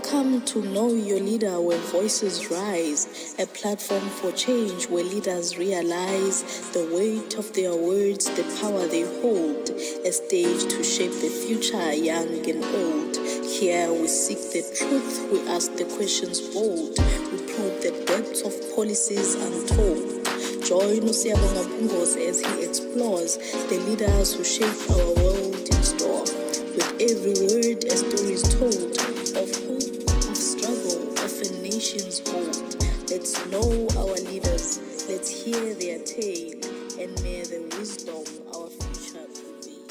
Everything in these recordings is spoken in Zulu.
Welcome to Know Your Leader, where voices rise, a platform for change where leaders realize the weight of their words, the power they hold, a stage to shape the future, young and old. Here we seek the truth, we ask the questions bold, we probe the depths of policies untold. Join Usiyabonga Mpungose as he explores the leaders who shape our world in store. With every word, a story is told of hope, of struggle, of a nation's hold. Let's know our leaders, let's hear their tale, and may the wisdom our future prevail.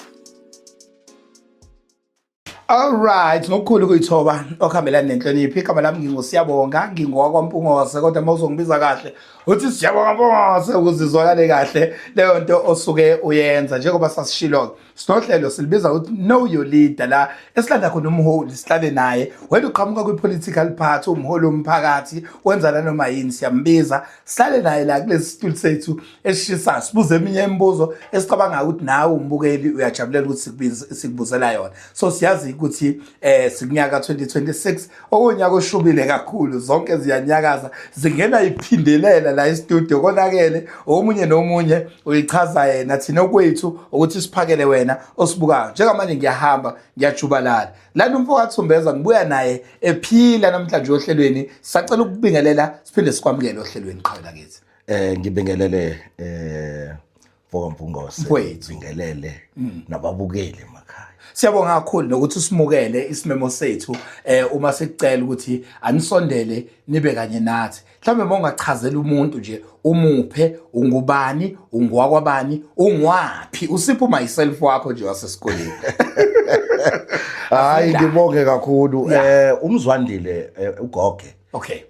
Alright, ngokukhulu kuyithoba okuhambelana nenhlonipho. Igama lami ngingusiyabonga, ngingowakwaMpungose, kodwa mawuzongibiza kahle uthi siyabonga Mpungose ukuze izwakale kahle leyo nto osuke uyenza. Njengoba sasishilo sinohlelo silibiza ukuthi Know Your Leader, la esilanda khona umholi sihlale naye. Wena uqhamuka kwi-political party, umholi womphakathi, wenza nanoma yini siyambiza, sihlale naye la kulesi studio sethu esishisayo, sibuze eminye imibuzo esicabanga ukuthi nawe umbukeli uyajabulela ukuthi sikubuzela yona. So siyazi ukuthi sikunyaka 2026 okunyaka oshubile kakhulu, zonke ziyanyakaza zingena iphindelela la e-studio. Konakele omunye nomunye uyichaza yena, thina okwethu ukuthi siphakele wena osibukayo. Njengamanje ngiyahamba ngiyajubalala lana umfowethu Thumbeza ngibuya naye ephila namhlanje ohlelweni. Sacela ukubingelela siphinde sikwamukele ohlelweni qhawela kithi. Ngibingelele Mpungose, ngibingelele nababukeli emakhaya. Siyabonga kakhulu nokuthi usimukele isimemo sethu uma sikucela ukuthi anisondele nibe kanye nathi. Mhlawumbe mawungachazela umuntu nje umuphe, ungubani, ungwakwabani, ungwapi, usipho myself wakho nje wasesikoleni. Hayi ngibonge kakhulu. Umzwandile uGoge. Okay.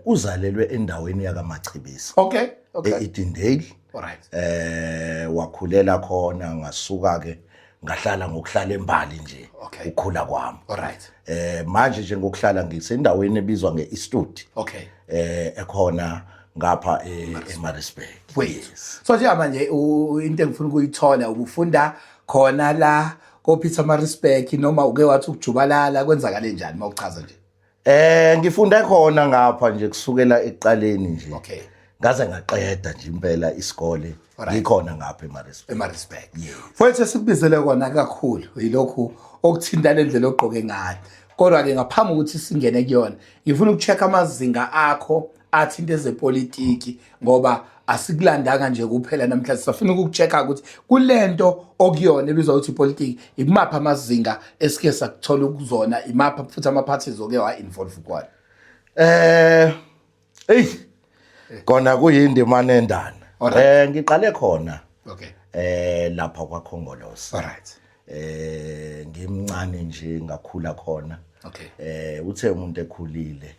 Uzalelwe endaweni yakaMachibisa. Okay. eEdendale. Alright. Wakhulela khona, ngasuka ke ngahlala ngokuhlala eMbali nje ukukhula kwami. Alright. Manje nje ngokuhlala ngisendaweni ebizwa ngeEastwood. Okay. Ekhona ngapha eMaritzburg. Yes. So nje manje into engifuna ukuyithola ubufunda khona la koPeter Maritzburg noma uke wathi ukujubalala kwenzakale njani mawuchaza nje? Ngifunde khona ngapha nje kusukela eqaleni nje. Okay. Ngaze ngaqeda nje impela isikole ngikhona ngapha eMaritzburg. Futhi sikubizele kona kakhulu yilokhu okuthinta lendlela ogqoke ngayo. Kodwa ke ngaphambi ukuthi singene kuyona ngifuna ukuchecka amazinga akho athinta ezepolitiki, ngoba asikulandanga nje kuphela namhlanje. Sifuna ukuchecka ukuthi kulento okuyona ebizwa ukuthi ipolitiki imapha amazinga esike sakuthola ukuzona, imapha futhi ama-parties oke wa-involve kwana. Kona kuyindima nendana. Ngiqale khona. Okay. Lapha kwaKhongolose. Alright. Ngimncane nje ngakhula khona. Okay. Uthe umuntu ekhulile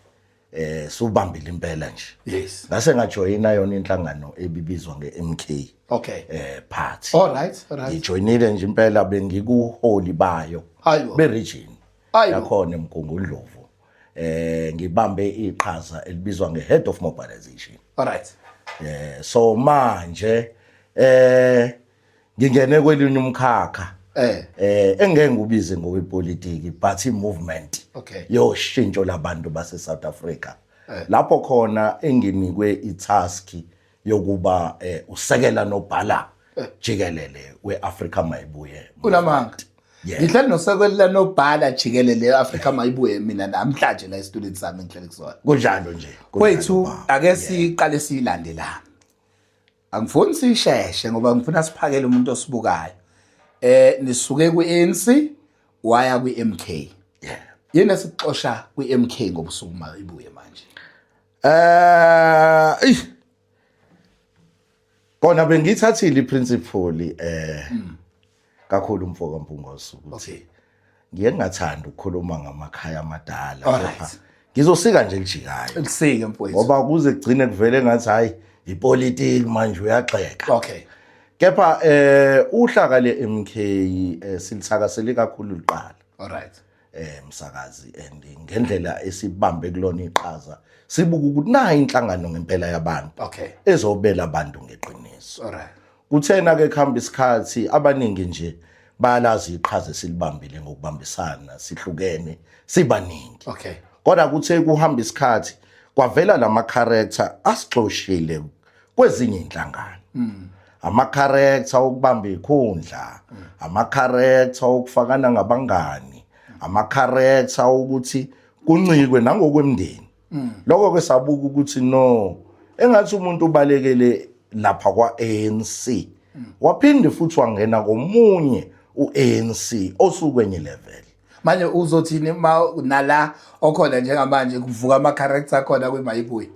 subambile impela nje. Yes. Ngase ngajoyina yona inhlangano ebibizwa ngeMK. Okay. Party. Alright. Ngijoyinile nje impela bengikuholi bayo beregion yakhona eMgungundlovu. Ngibambe iqhaza elibizwa ngehead of mobilization. Alright. So manje ngingene kwelinye umkhakha engeke ngubize ngokwepolitiki but imovement yoshintsho labantu base South Africa. Lapho khona enginikwe itask yokuba usekela nobhala jikelele weAfrica Mayibuye. Kulamanga ngihlala nosekela nobhala jikelele eAfrica Mayibuye mina namhlanje la e-student sami ngihlele kusona. Kunjalo nje. Kwethu ake siqale silande la. Angifuni sisheshe ngoba ngifuna siphakele umuntu osibukayo. Nisuke kwi-ANC waya kwi-MK. Yena esixoxa kwi-MK ngobusuku Mayibuye manje. Kona bengithathile iprincipal kakhulu umfoka Mpungose ukuthi ngiyengathanda ukukhuluma ngamakhaya amadala, kepha ngizosika nje elijikayo. Elisike mfowethu. Ngoba kuze kugcine kuvele ngathi hayi ipolitiki manje uyaxeka. Okay. Kepha uhlaka leMK silithakasele kakhulu liqala. Alright. Msakazi and ngendlela esibambe kulona iqhaza sibuka ukuthi nayi inhlangano ngempela yabantu ezobela abantu ngeqiniso. Alright. Kuthena ke khamba isikhathi abaningi nje bayalazi iqhaza silibambile ngokubambisana sihlukene sibaningi. Okay. Kodwa kuthe kuhamba isikhathi kwavela lama character asixoshile kwezinye inhlangano. Ama character okubamba ikhundla, ama character okufakana ngabangani, ama character ukuthi kuncikwe nangokwemndeni. Lokho ke sabuka ukuthi no engathi umuntu ubalekele lapha kwa ANC. Waphinde futhi wangena komunye uANC osukwenye level. Manje uzothini nala okhona njengamanje kuvuka ama character akhona kweMayibuye?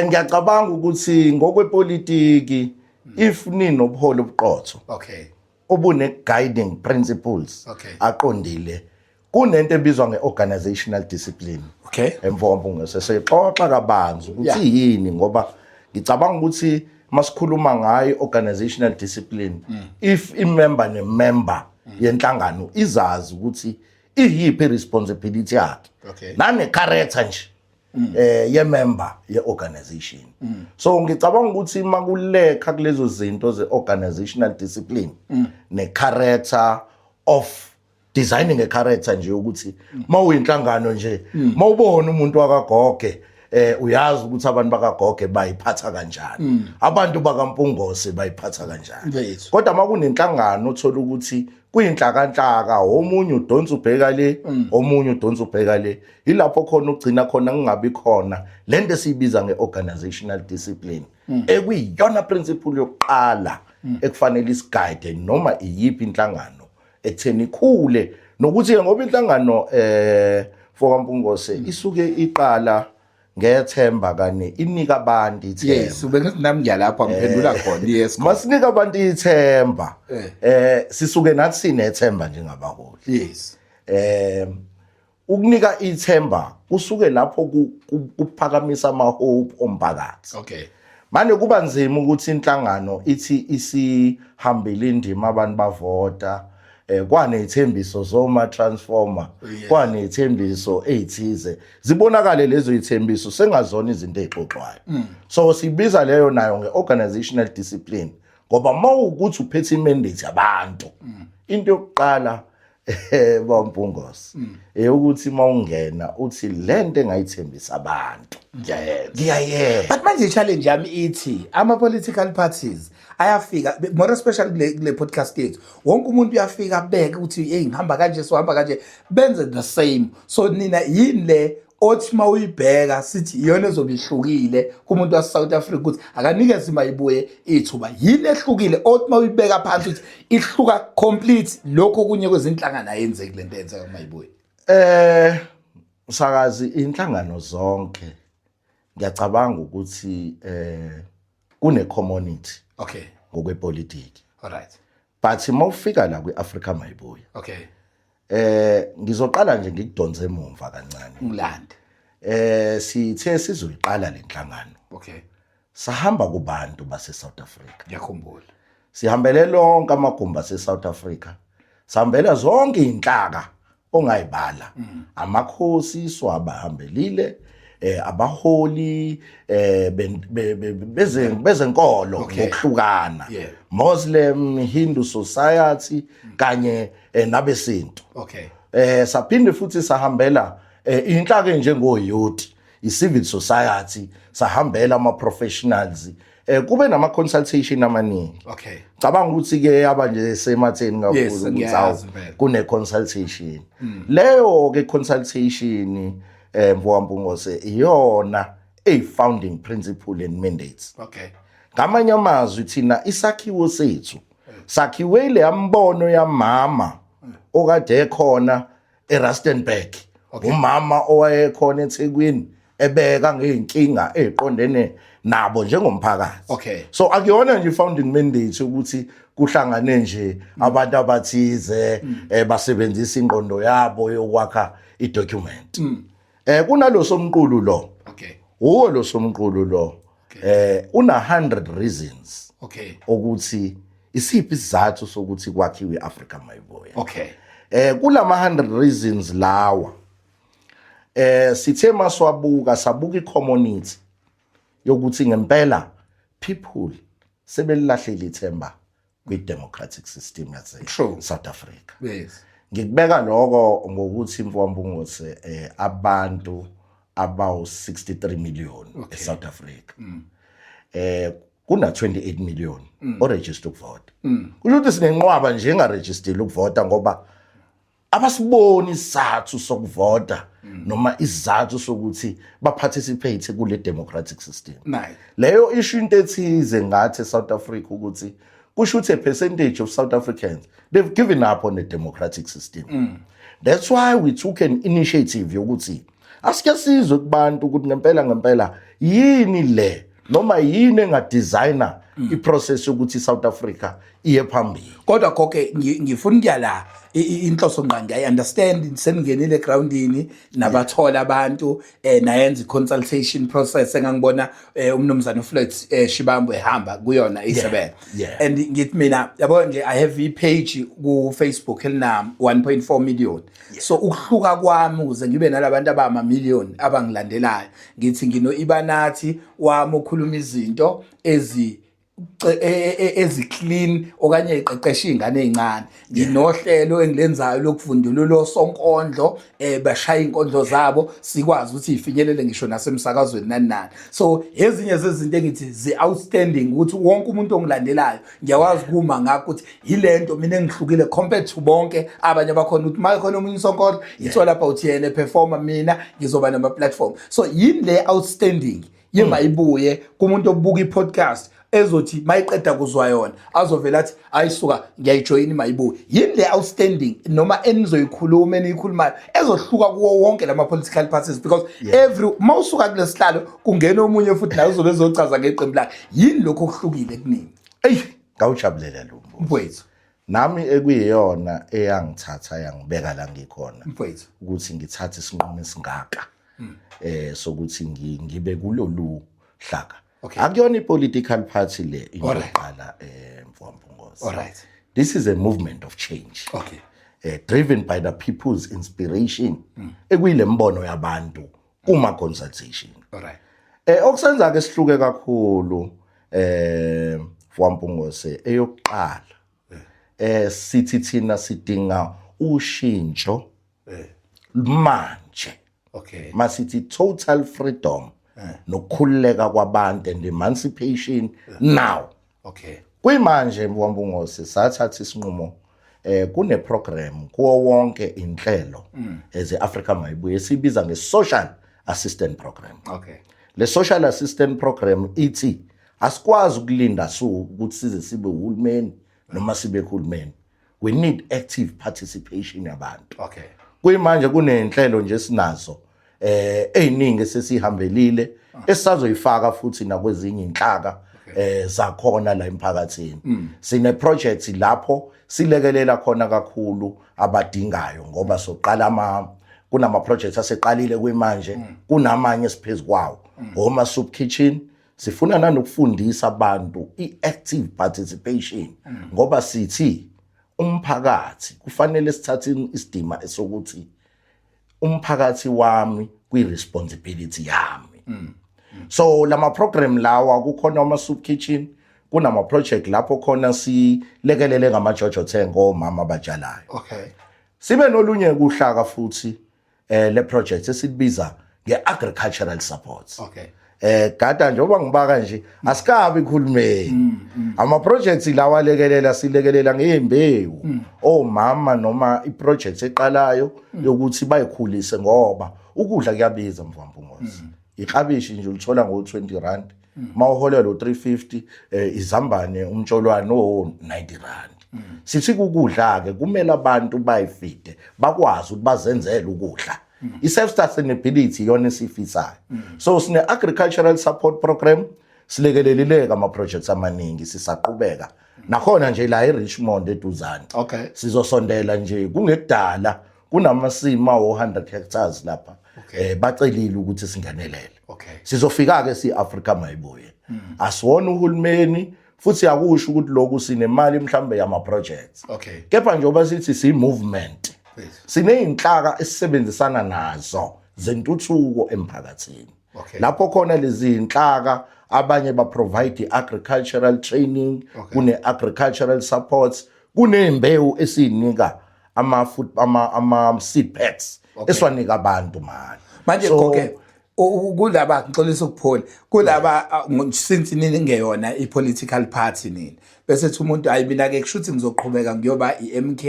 Ngiyacabanga ukuthi ngokwepolitiki if ninobuholi obuqotho. Okay. Obune guiding principles. Okay. Aqondile. Kunento ebizwa ngeorganizational discipline. Okay. Emvombo sesexoxa kabanzi ukuthi yini ngoba ngicabanga ukuthi masikhuluma ngayo organizational discipline if imember nemember yenhlangano izazi ukuthi iyiphi responsibility yakhe nane character nje ye member ye organization. So ngicabanga ukuthi makulekha kulezo zinto ze organizational discipline ne character of designing a character nje ukuthi mawuyinhlangano nje mawubona umuntu akagoge uyazi ukuthi abantu bakagoge bayiphatha kanjani, abantu bakaMpungose bayiphatha kanjani. Kodwa makunenhlangano uthola ukuthi kuyinhlakanhlaka omunye udonsa ubheka le omunye udonsa ubheka le, ilapho khona ugcina khona kungabi khona lento esibiza ngeorganizational discipline ekuyiyona principle yokuqala ekufanele isiguide noma iyiphi inhlangano ekutheni ikhule nokuthi ngoba inhlangano fokaMpungose isuke iqala ngethemba kane inika abantu ithemba. Yes, ube nami lapha ngiphendula khona. Yes. Masinika abantu ithemba. Sisuke nathi sinethemba njengabaholi. Yes. Ukunika ithemba kusuke lapho kuphakamisa ama hope omphakathi. Okay. Manje kuba nzima ukuthi inhlangano ithi isihambile indima abantu bavota kwanezithembiso zoma transformer kwanezithembiso ezithize zibonakala lezo izithembiso sengazona izinto ezixoxwayo. So sibiza leyo nayo ngeorganizational discipline ngoba mawukuthi uphethe imandate yabantu into yokuqala baMpungose ukuthi mawungena uthi lento engayithembisa abantu ngiyayena. But manje challenge yami ithi ama political parties ayafika more especially kule podcast yethu wonke umuntu uyafika beke ukuthi hey ngihamba kanje sohamba kanje benze the same. So nina yini le othi mawuyibheka sithi iyona ezobihlukile kumuntu wase South Africa ukuthi akanikeze iMayibuye ithuba yini ehlukile othi mawuyibeka phansi ukuthi ihluka complete lokho kunye kwezinhlangano ayenze kule nto yenza eMayibuye? Usakazi inhlangano zonke ngiyacabanga ukuthi kune community. Okay. Ngokwepolitiki. All right. But mawufika la kweAfrica Mayibuye. Okay. Ngizoqala nje ngikudonse emumva kancane. Ngilande. Sithe sizoyiqala lenhlangano. Okay. Sahamba kubantu base South Africa. Ngiyakhumbula. Sihambele lonke amagumbi ase South Africa. Sihambela zonke inhlaka ongayibala. Amakhosi swabahambelile abaholi bezenkolo ngokuhlukana. Muslim, Hindu society kanye nabesintu. Okay. Saphinde futhi sahambela inhlaka njengo youth, i-civil society, sahambela ama professionals. Kube nama consultation amaningi. Okay. Cabanga ukuthi ke abanje sematheni kakhulu ukuthi kune consultation. Leyo ke consultation mvokaMpungose iyona founding principle and mandates. Okay. Ngamanye amazwi thina isakhiwo sethu sakhiwele ambono yamama okade ekhona eRustenburg. Umama owayekhona eThekwini ebeka ngeinkinga eziqondene nabo njengomphakathi. Okay. So akuyona nje founding mandate ukuthi kuhlangane nje abantu abathize basebenzisa ingqondo yabo yokwakha idocument. Kunalo somqulu lo. Okay. Uwo lo somqulu lo. Una 100 reasons. Okay. Ukuthi isiphi isizathu sokuthi kwakhiwe iAfrica Mayibuye. Okay. Kulama 100 reasons lawa. Sithe maswabuka sabuka icommunity yokuthi ngempela people sebelahlela ithemba kwi democratic system yase South Africa. Yes. ngikubeka lokho ngokuthi mfowambungose abantu about 63 million eSouth Africa kuna 28 million o-register ukuvota kusho ukuthi sinenqwaba nje engaregister ukuvota ngoba abasiboni isizathu sokuvota noma isizathu sokuthi baparticipate kule democratic system leyo issue into ethize ngathi eSouth Africa ukuthi kusho ukuthi a percentage of South Africans they've given up on the democratic system that's why we took an initiative yokuthi asike sizwe kubantu ukuthi ngempela yini le noma yini engadesigner iprocess yokuthi South Africa iye phambili kodwa konke ngifuna ukuyala inhloso ngqangi I understand seningenile groundini nabathola abantu nayenza consultation process engangibona umnumzana uFloyd Shibambo ehamba kuyona isebenza and ngithi mina yabo nje I have page ku Facebook elina 1.4 million so ukuhluka kwami ukuze ngibe nalabantu abama million abangilandelayo ngithi ngino Ibanathi wami okhuluma izinto ezi-clean okanye iqeqesha izingane ezincane nginohlelo engilenzayo lokufundululo sonkondlo bashaya inkondlo zabo sikwazi ukuthi ifinyelele ngisho nasemsakazweni nani so ezinye zezinto engithi zi-outstanding ukuthi wonke umuntu ongilandelayo ngiyakwazi kuma ngakho ukuthi yilento mina engihlukile compared to bonke abanye abakhona ukuthi maye khona umunye sonkondlo ithola lapha uthi yena performer mina ngizoba nama platform so yini le outstanding yemayibuye kumuntu obuka i-podcast ezothi mayiqeda kuzwa yona azovela athi ayisuka ngiyayijoyina mayibuye yini le outstanding noma enizoyikhuluma enikhulumayo ezohluka kuwo wonke lama political parties because every mawusuka kulesihlalo kungena omunye futhi naye uzobe ezochaza ngeqembu lakhe yini lokho okuhlukile kuningi ngawujabulela lo mfowethu nami ekuyiyona eyangithatha yangibeka la ngikhona mfowethu ukuthi ngithathe isinqumo esingaka sokuthi ngibe kulolu hlaka akuyona i-political party le inqala mfowambungozi alright this is a movement of change driven by the people's inspiration ekuyile mbono yabantu kuma consultation alright okusenza ke sihluke kakhulu mfowambungozi eyokuqala sithi thina sidinga ushintsho manje masithi total freedom nokukhululeka kwabantu and emancipation now kuyimanje mfowambungozi sathatha isinqumo kune program kuwo wonke inhlelo eze-Africa mayibuye sibiza nge-social assistance program le social assistance program ithi asikwazi ukulinda ukuthi size sibe uhulumeni noma sibe uhulumeni we need active participation yabantu kuyimanje kunenhlelo nje sinazo eziningi sesihambelile esisazoyifaka futhi nakwezinye inhlaka zakhona la emphakathini sine project lapho silekelela khona kakhulu abadingayo ngoba soqala kunama projects aseqalile kuyimanje kunamanye esiphezulu kwawo Homa Soup Kitchen sifuna nanokufundisa abantu i-active participation ngoba sithi umphakathi kufanele sithathe isidima esokuthi umphakathi wami kwi-responsibility yami so lama program lawa kukhona ama soup kitchen kunama project lapho khona silekelele ngamajojo thengo omama abajalayo sibe nolunye kuhlaka futhi le project esibiza nge-agricultural support gada njengoba ngibaka nje asikabi ikhulumeni ama projects lawa lekelela silekelela ngeembewu omama noma iproject eqalayo yokuthi bayikhulise ngoba ukudla kuyabiza mfowambungozi iklabishi nje ulithola ngo20 rand mawuholela lo350 izambane umtsholwane o90 rand sithi ukudla ke kumele abantu bayifide bakwazi ukuthi bazenzele ukudla i-self-sustainability yona esifisayo so sine agricultural support program silekelelileka ama projects amaningi sisaqhubeka nakhona nje la eRichmond eduzane sizosondela nje kungekudala kunamasima o100 hectares lapha bacelile ukuthi singenelele sizofika ke si-Africa mayibuye asiwona uhulumeni futhi akusho ukuthi lokhu sinemali mhlambe yama projects kepha njengoba sithi si movement sineyinhlaka esisebenzisana nazo zentuthuko emphakathini lapho khona lezi inhlaka abanye ba provide agricultural training kune agricultural supports kunembewu esinika ama seed packs eswanika abantu manje manje konke kulaba ngixolisa ukuphola kulaba since nini ngeyona i-political party nini besethi umuntu hayi mina ke kushuthi ngizoqhubeka ngiyoba i-MK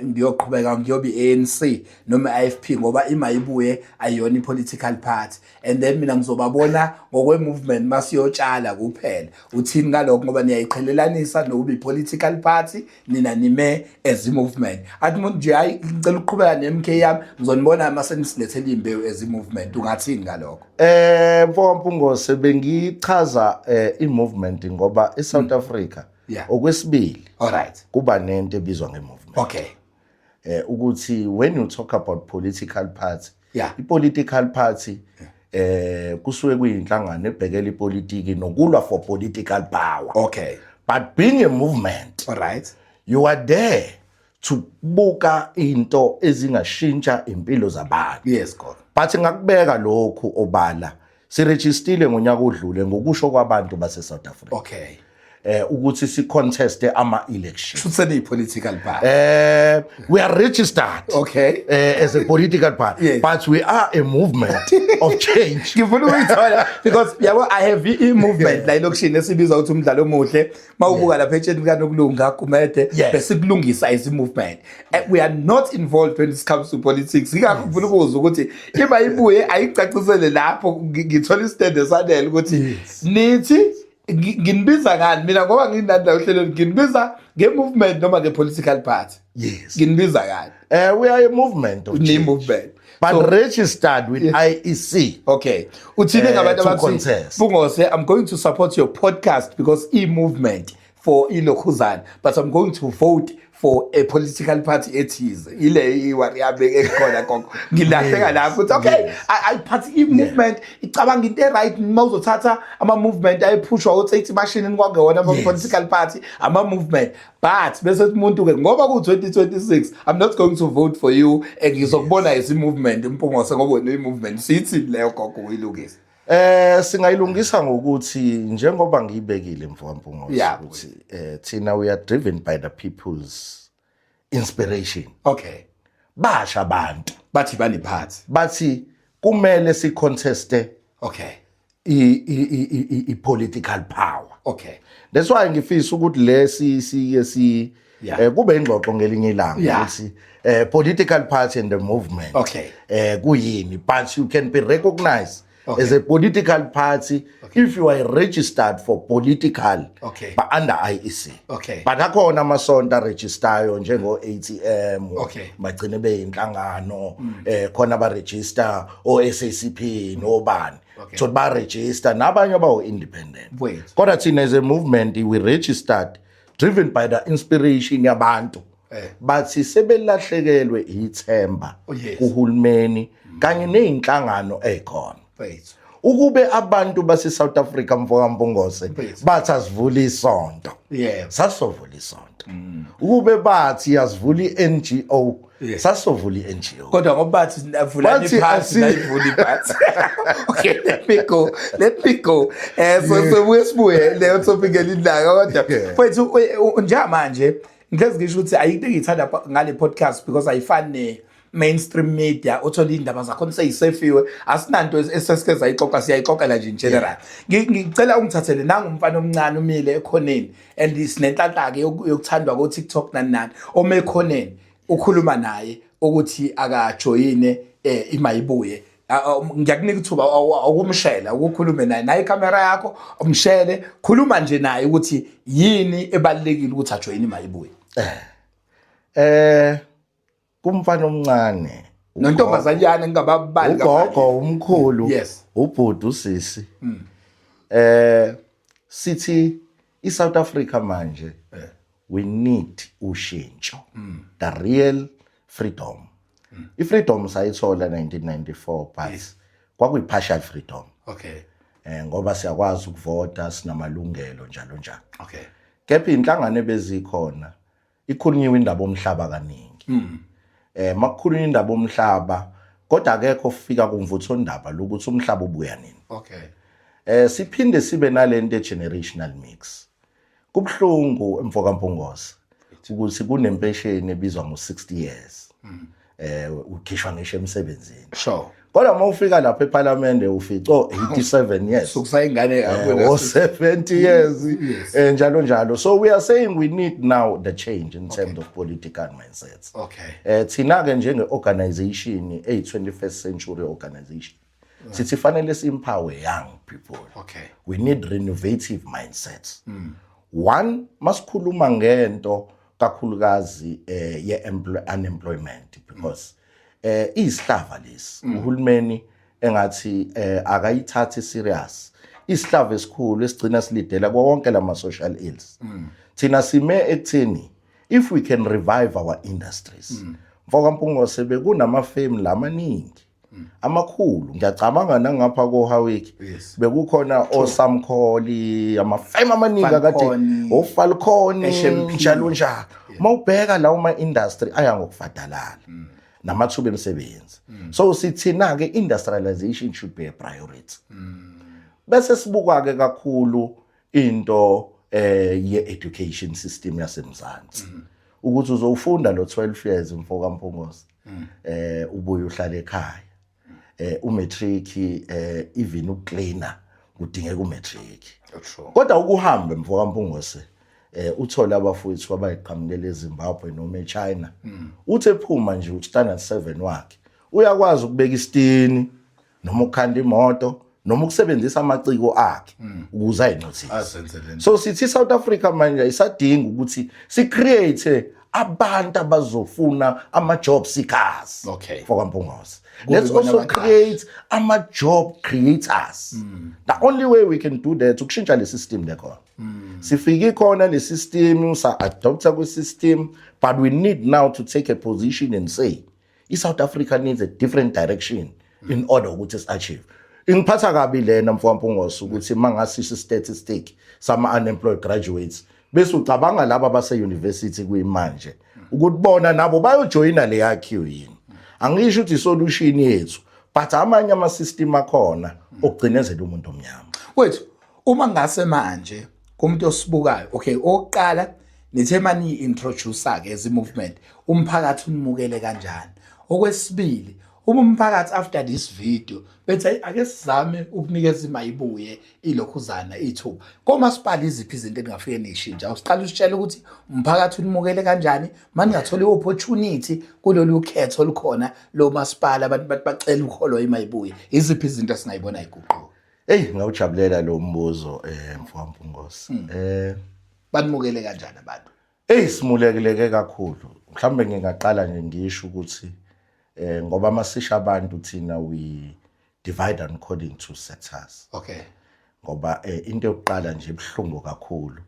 ngiyoqhubeka ngiyoba i-ANC noma i-IFP ngoba imayibuye ayiyona i-political party and then mina ngizobabona ngokwe-movement masiyotshala kuphela uthini ngalokho ngoba niyayiqhelelanisa nokuba i-political party nina nime as i-movement athi umuntu nje hayi ngicela ukuqhubeka ne-MK yami ngizonibona mase nisilethela imbewu as i-movement ungathini ngalokho Mfowethu bengichaza i-movement ngoba eSouth Africa okwesibili alright kuba nento ebizwa nge-movement okay ukuthi when you talk about political party i-political party kusuke kuyinhlangano ebhekela ipolitiki nokulwa for political power okay but being a movement alright you are there to buka into ezingashintsha impilo zabantu yes god but ngakubeka lokhu obala sirejistile ngonyaka odlule ngokusho kwabantu base South Africa okay ukuthi si contest ama-election should political party we are registered okay as a political party yes. but we are a movement of change ngifuna ukuyithola because yabo I have i-movement la elokushini esibiza ukuthi umdlalo omuhle mawubuka lapha etsheni kanokulunga kumede bese kulungisa as i-movement we are not involved when it comes to politics ngikho ngifuna ukuzwa ukuthi iba ibuye ayicacisele lapho ngithola istand esanele ukuthi nithi nginibiza ngani mina ngoba nginanda uhlelo nginibiza nge-movement noma nge-political party yes nginibiza ngani we are a movement of change movement but so, registered with IEC okay uthini ngabantu abathi Bungose I'm going to support your podcast because e-movement for ilokhuzana but I'm going to vote for a political party ethize ile iwari yabeke ekhona konke ngilahleka lapho ukuthi okay I party i-movement icabanga into right mawuzothatha ama-movement ayiphushwa ukuthi machine kwakuyona ama-political party ama-movement but bese umuntu ke ngoba ku-2026 I'm not going to vote for you ngizokubona as i-movement Mpungose ngoba wena i-movement sithi leyo gogo uyilungisa singayilungisa ngokuthi njengoba ngiyibekile Mfowethu ukuthi thina we are driven by the people's inspiration okay basha abantu bathi banephathi bathi kumele si contest okay i-political power okay that's why ngifisa ukuthi lesi kube ingxoxo ngelinye ilanga ukuthi political party and the movement okay kuyini but you can be recognized as a political party if you are registered for political but under IEC but akhona amasonto registeryo njengo ATM bagcine beyinhlangano khona ba register oSACP nobani so ba register nabanye abawo independent kodwa thina as a movement we registered driven by the inspiration yabantu bathi sebelahlekelwe ithemba kuhulumeni kanye nezinhlangano ezikhona ukube abantu base South Africa Mpungose bathi asivula isonto sasovula isonto ukube bathi asivula iNGO sasovula iNGO kodwa ngoba bathi avula iparty nayivula iparty okay let me go so wesibuye leyo topic elindaka kodwa mfethu njamanje ngeze ngisho ukuthi ayikho engithanda ngale podcast because ayifani mainstream media uthola indaba zakho seyisefiwe asinanto esesike zayixoxa siyayixoxela nje in general ngicela ungithathele nangumfana omncane umile ekhoneni and sinenhlanhla ke yokuthandwa ko TikTok nani ome ekhoneni ukhuluma naye ukuthi akajoyine imayibuye ngiyakunika ithuba ukumshela ukukhulume naye ikamera yakho umshele khuluma nje naye ukuthi yini ebalekile ukuthi ajoyine imayibuye kumfana omncane nontombazanyana ngingababali ugogo umkhulu ubhuti usisi sithi iSouth Africa manje we need ushintsho the real freedom ifreedom sayithola 1994 but kwakuyipartial freedom ngoba siyakwazi ukuvota sinamalungelo njalo njalo kepha inhlangano ebezikhona ikhulunyiwe indaba omhlaba kaningi makukhulunywa indaba omhlaba kodwa akekho fika kumvutho ndaba lokuthi umhlaba ubuya nini siphinde sibe nalento generational mix kubhlungu Mpungose ukuthi kunempesheni ebizwa ngo-60 years ukhishwa ngisho emsebenzini. Sure. Kodwa uma ufika lapha eParliament ufica 87 years. Sokusayingane 70 years njalo njalo. So we are saying we need now the change in terms of political mindsets. Okay. Thina ke njenge organization 21st century organization. Sithi fanele simpower young people. Okay. We need renovative mindsets. One, masikhuluma ngento kakhulukazi unemployment because isihlava lesi uhulumeni engathi akayithathe serious. Isihlava esikhulu esigcina silidela kwonke lama social ills. Thina sime ekutheni if we can revive our industries. Mfoka Mpungose bekunama firm lamaningi. Amakhulu ngiyacabanga nangapha ko Hawiki bekukhona oSamkholi amafema amaningi kade oFalcon njalo njalo mawubheka lawo ma industry aya ngokufadalala namathuba emisebenzi so sithina ke industrialization should be a priority bese sibuka ke kakhulu into ye education system yasemzansi ukuthi uzofunda lo 12 years Mfoka Mpungose ubuye uhlale ekhaya umatric even ucleaner kudingeka umatric kodwa ukuhamba Mfoka Mpungose uthola abafowethu abayiqhamukele eZimbabwe noma eChina uthi ephuma nje uStandard 7 wakhe uyakwazi ukubeka isitini noma ukukhanda imoto noma ukusebenzisa amaciko akhe ukuze ayinothisi so sithi South Africa manje isadinga ukuthi si create abantu abazofuna ama job seekers. Okay. Mfoka Mpungose. Let's also create ama job creators. The only way we can do that ukushintsha le system lekhona. Sifike khona le system sa adopta ku system but we need now to take a position and say South Africa needs a different direction in order ukuthi is achieve. Ingiphatha kabi lena Mfoka Mpungose ukuthi mangasisho statistic sama unemployed graduates bese ucabanga laba base university kuyimanje ukubona nabo bayojoyina le yakhiwo yini angisho ukuthi solution yethu but amanye ama system akhona okugcinezela umuntu omnyama wethu uma ngase manje kumuntu osibukayo okay oqala nithe mani introduce ke as a movement umphakathi unimukele kanjani okwesibili uma umphakathi after this video bethe ake sizame ukunikeza imayibuye ilokhuzana ithuba komasipala iziphi izinto engafike nishintsha usiqala usitshela ukuthi umphakathi unimukele kanjani manje ngathola opportunity kulolu khetho olukhona lo masipala abantu bacela ukholo imayibuye iziphi izinto singayibona iguquko ngawujabulela lo mbuzo Mfoka Mpungose banimukele kanjani abantu simulekileke kakhulu mhlambe ngingaqala nje ngisho ukuthi ngoba masisha abantu thina we divide according to sectors. Okay. Ngoba into yokuqala nje ebhlungu kakhulu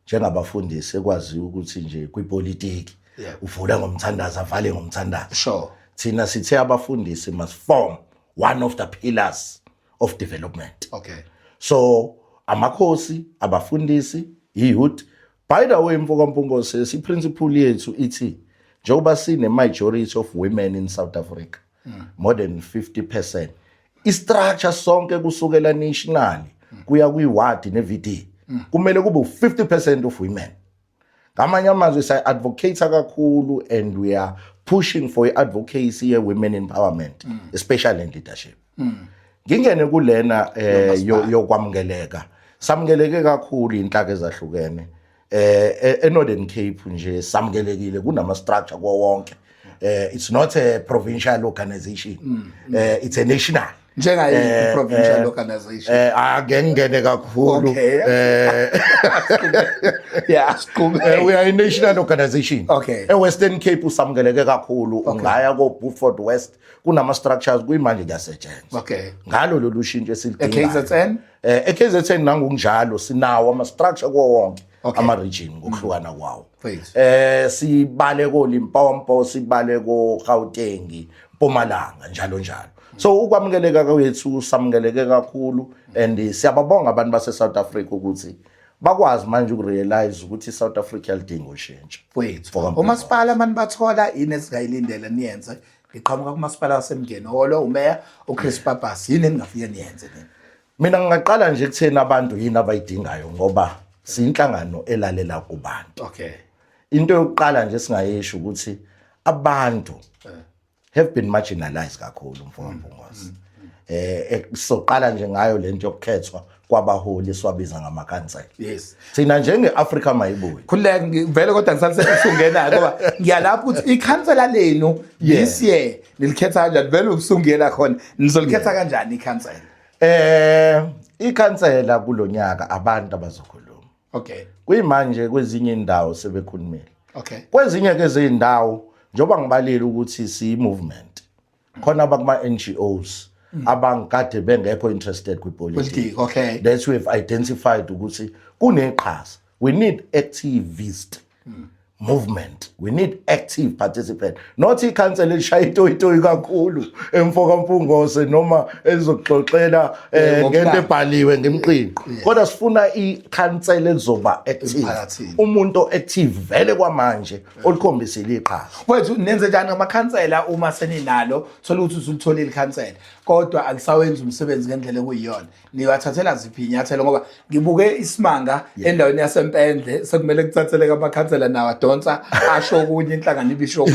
njengabafundisi ekwaziyo ukuthi nje kwipolitiki uvula ngomthandazo avale ngomthandazo. Sure. Thina sithe abafundisi must form one of the pillars of development. Okay. So amakhosi abafundisi youth by the way Mfoka Mpungose si principle yethu ithi njengoba sine majority of women in South Africa more than 50% istructure sonke kusukela nationally kuya kwiward neVD kumele kube 50% of women ngamanye amazwi say advocate kakhulu and we are pushing for advocacy ye women empowerment especially in leadership ngingene kulena yokwamukeleka samukeleke kakhulu inhlaka ezahlukene Northern Cape nje samkelekile kunama structure kwa wonke it's not a provincial organization it's a national njengayi provincial organization ngene kakhulu we are a national organization Western Cape usamkeleke kakhulu ungaya ko Beaufort West kunama structures kuyimanje kuyasetshenzwa ngalo lolu shintsho esilidinga KZN nangunjalo sinawo ama structure kwa wonke ama region ngokuhlukana kwawo sibale ko Limpopo sibale ko Gauteng Mpumalanga njalo njalo so ukwamukeleka kwethu samukeleke kakhulu and siyababonga abantu base South Africa ukuthi bakwazi manje ukurealize ukuthi South Africa lidinga ushintsho umasipala abantu bathola yini esingayilindela niyenze ngiqhamuka kumasipala wasemngeni umeya uChris Pappas yini engafike niyenze mina ngingaqala nje kuthena abantu yini abayidingayo ngoba siyinhlangano elalela kubantu into yokuqala nje singayisho ukuthi abantu have been marginalized kakhulu mfowethu. Soqala nje ngayo lento yokukhethwa kwabaholi siwabiza ngamakhansela. Yes. Thina njenge-Africa mayibuye. Khuleka ngivele kodwa ngisalisebenzisa ungena ngoba ngiyalapha ukuthi ikhansela lenu this year nilikhetha kanjani vele usungena khona nizolikhetha kanjani ikhansela? Ikhansela kulonyaka abantu abazokhuluma. Okay. Kuyimanje kwezinye indawo sebekhulumile. Okay. Kwezinye ke izindawo njoba ngibalile ukuthi si movement. Khona abakuma NGOs abangikade bengekho interested kwipolitics. Okay. That's we've identified ukuthi kuneqhaza. We need activist movement. We need active participant. Not ikhansela elishaya itoyi kakhulu emfoka mpungose noma elizoxoxela ngento ebhaliwe ngemqinqo. Kodwa sifuna ikhansela elizoba active. Umuntu active vele kwamanje olikhombisile iqhaza. Wethu nenze njani ngamakhansela uma seninalo thola ukuthi usulitholile ikhansela kodwa akusawenza umsebenzi ngendlela ekuyiyona. Niwathathela ziphi inyathelo ngoba ngibuke isimanga endaweni yasempendle sekumele kuthatheleke amakhansela nawo adonsa asho kunye inhlangano ibisho